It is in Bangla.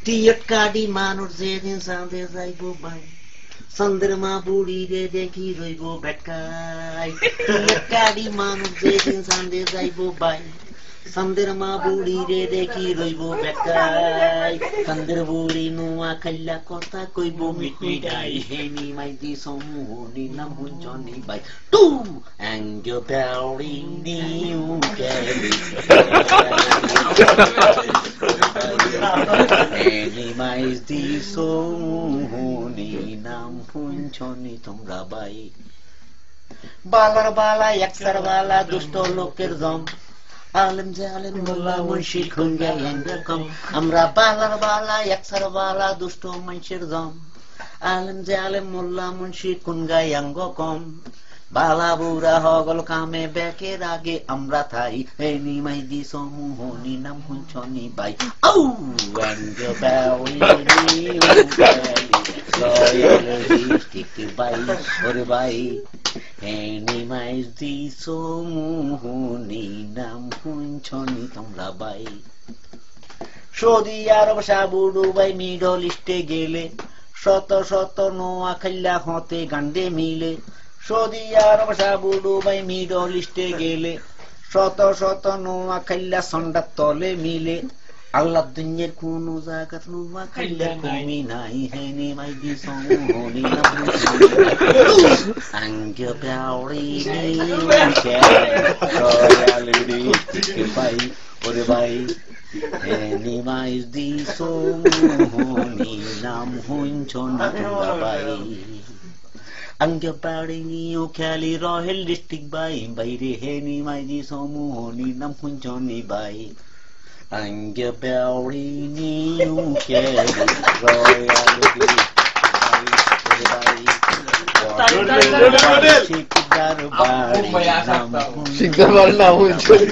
টিয়ট কাডি মানুষ যেদিন চাঁদে যাইব বাই চন্দ্রমা বুড়ি রে দেখি রইব বেটকাই টিয়ট কাডি মানুষ যেদিন চাঁদে যাইব বাই চন্দ্রমা বুড়ি রে দেখি রইব বেটকাই চন্দ্র বুড়ি নোয়া খাইলা কথা কইব মিটমিটাই হেনি মাইদি সমুহনি নাম হুঞ্জনি বাই টু অ্যাঙ্গ প্যাউরি নিউ ক্যালি হেনি মাইদি সমুহনি নাম হুঞ্জনি তোমরা বাই বালার বালা একসার বালা দুষ্ট লোকের জম আলেম জালেম মোল্লা মুন্সি খুঙ্গা এরকম আমরা বালার বালা একসার বালা দুষ্ট মানুষের জম আলেম জালেম মোল্লা মুন্সি খুঙ্গা কম বালা বুড়া হগল কামে বেকের আগে আমরা থাই এনি মাইদি সমুহনি নাম হুঞ্চনি বাই আউ অ্যান্ড বাউলি রয়্যাল ডিস্ট্রিক্ট বাই ওরে বাই এনি মাইদি সমুহনি নাম হুঞ্চনি তোমরা বাই সৌদি আরব সাবু দুবাই মিডল ইস্টে গেলে শত শত নোয়া খাইলা হতে গান্ডে মিলে সৌদি আরব সাবু দুবাই মিডল ইস্টে গেলে শত শত নোয়া খাইলা সন্ডার তলে মিলে আল্লাহ দুনিয়ার কোন জায়গাত নোয়া খাইলা কমি নাই হেনি মাইদি সমুহনি নাম আঙ্গ প্যাউরি রয়্যাল ডিস্ট্রিক্ট বাই ওরে বাই হেনি মাইদি সমুহনি নাম হুঞ্চনি তোমরা বাই অঙ্গ প্যাউরি নিউ খেলি রয়্যাল ডিস্ট্রিক্ট বাই বাইরে হেনি মাইদি সমুহনি নাম হুঞ্চনি বাই অঙ্গ প্যাউরি নিউ খেলি রয়্যাল ডিস্ট্রিক্ট বাই শিকদার বাড়ি নাম হুঞ্চনি